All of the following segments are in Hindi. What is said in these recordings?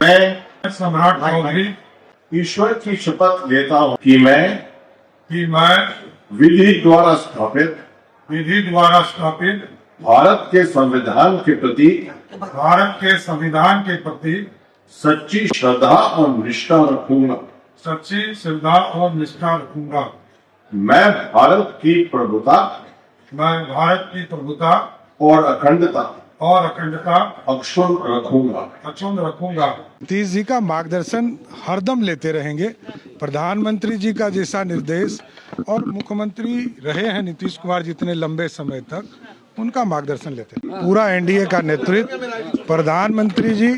मैं सम्राट चौधरी ईश्वर की शपथ लेता हूँ कि मैं विधि द्वारा स्थापित भारत के संविधान के प्रति सच्ची श्रद्धा और निष्ठा रखूंगा। मैं भारत की प्रभुता और अखंडता अक्षुण्ण रखूंगा। नीतीश जी का मार्गदर्शन हरदम लेते रहेंगे। प्रधानमंत्री जी का जैसा निर्देश और मुख्यमंत्री रहे हैं नीतीश कुमार जितने लंबे समय तक, उनका मार्गदर्शन लेते हैं। पूरा एनडीए का नेतृत्व प्रधानमंत्री जी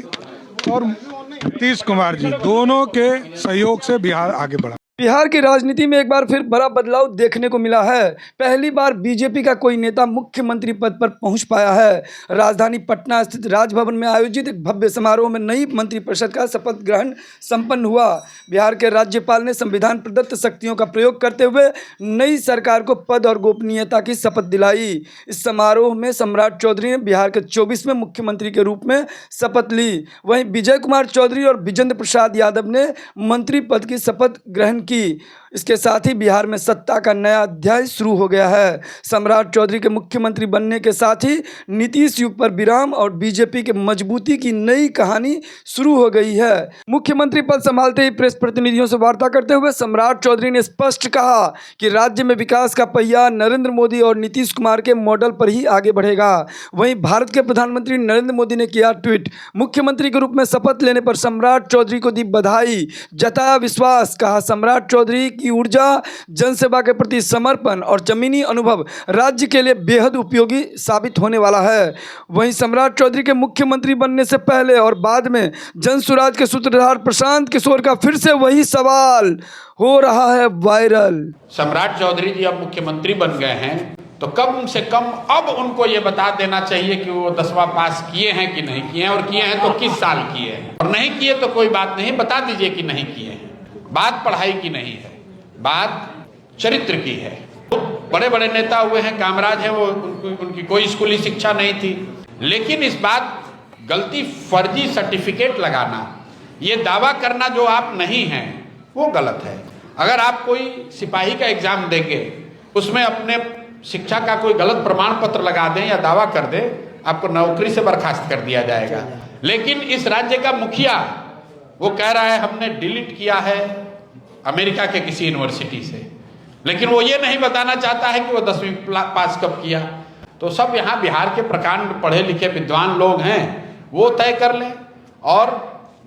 और नीतीश कुमार जी दोनों के सहयोग से बिहार आगे बढ़ा। बिहार की राजनीति में एक बार फिर बड़ा बदलाव देखने को मिला है। पहली बार बीजेपी का कोई नेता मुख्यमंत्री पद पर पहुंच पाया है। राजधानी पटना स्थित राजभवन में आयोजित एक भव्य समारोह में नई मंत्रिपरिषद का शपथ ग्रहण संपन्न हुआ। बिहार के राज्यपाल ने संविधान प्रदत्त शक्तियों का प्रयोग करते हुए नई सरकार को पद और गोपनीयता की शपथ दिलाई। इस समारोह में सम्राट चौधरी ने बिहार के 24वें मुख्यमंत्री के रूप में शपथ ली। वहीं विजय कुमार चौधरी और विजेंद्र प्रसाद यादव ने मंत्री पद की शपथ ग्रहण की। इसके साथ ही बिहार में सत्ता का नया अध्याय शुरू हो गया है। सम्राट चौधरी के मुख्यमंत्री बनने के साथ ही नीतीश युग पर विराम और बीजेपी के मजबूती की नई कहानी शुरू हो गई है। मुख्यमंत्री पद संभालते ही प्रेस प्रतिनिधियों से वार्ता करते हुए सम्राट चौधरी ने स्पष्ट कहा कि राज्य में विकास का पहिया नरेंद्र मोदी और नीतीश कुमार के मॉडल पर ही आगे बढ़ेगा। वहीं भारत के प्रधानमंत्री नरेंद्र मोदी ने किया ट्वीट। मुख्यमंत्री के रूप में शपथ लेने पर सम्राट चौधरी को दी बधाई, जताया विश्वास। कहा सम्राट चौधरी की ऊर्जा, जनसेवा के प्रति समर्पण और जमीनी अनुभव राज्य के लिए बेहद उपयोगी साबित होने वाला है। वहीं सम्राट चौधरी के मुख्यमंत्री बनने से पहले और बाद में जनसुराज के सूत्रधार प्रशांत किशोर का फिर से वही सवाल हो रहा है वायरल। सम्राट चौधरी जी अब मुख्यमंत्री बन गए हैं तो कम से कम अब उनको ये बता देना चाहिए कि वो 10वां पास किए हैं कि नहीं किए हैं, और किए हैं तो किस साल किए हैं, और नहीं किए तो कोई बात नहीं, बता दीजिए कि नहीं किए हैं। बात पढ़ाई की नहीं है, बात चरित्र की है। बड़े बड़े नेता हुए हैं, कामराज हैं, वो उनकी कोई स्कूली शिक्षा नहीं थी, लेकिन इस बात गलती फर्जी सर्टिफिकेट लगाना, ये दावा करना जो आप नहीं हैं वो गलत है। अगर आप कोई सिपाही का एग्जाम देंगे, उसमें अपने शिक्षा का कोई गलत प्रमाण पत्र लगा दें या दावा कर दें, आपको नौकरी से बर्खास्त कर दिया जाएगा। लेकिन इस राज्य का मुखिया वो कह रहा है हमने डिलीट किया है अमेरिका के किसी यूनिवर्सिटी से, लेकिन वो ये नहीं बताना चाहता है कि वो 10वीं पास कब किया। तो सब यहाँ बिहार के प्रकांड पढ़े लिखे विद्वान लोग हैं, वो तय कर लें, और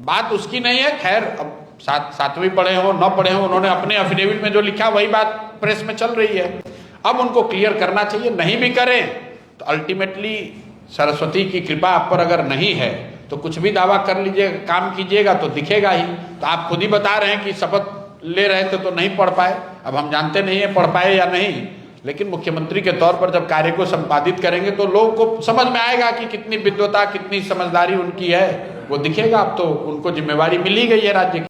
बात उसकी नहीं है। खैर, अब 7वीं पढ़े हो न पढ़े हो, उन्होंने अपने एफिडेविट में जो लिखा वही बात प्रेस में चल रही है। अब उनको क्लियर करना चाहिए। नहीं भी करें तो अल्टीमेटली सरस्वती की कृपा आप पर अगर नहीं है तो कुछ भी दावा कर लीजिए, काम कीजिएगा तो दिखेगा ही। तो आप खुद ही बता रहे हैं कि शपथ ले रहे थे तो नहीं पढ़ पाए। अब हम जानते नहीं है पढ़ पाए या नहीं, लेकिन मुख्यमंत्री के तौर पर जब कार्य को संपादित करेंगे तो लोगों को समझ में आएगा कि कितनी विद्वता, कितनी समझदारी उनकी है, वो दिखेगा। अब तो उनको जिम्मेवारी मिली गई है राज्य की।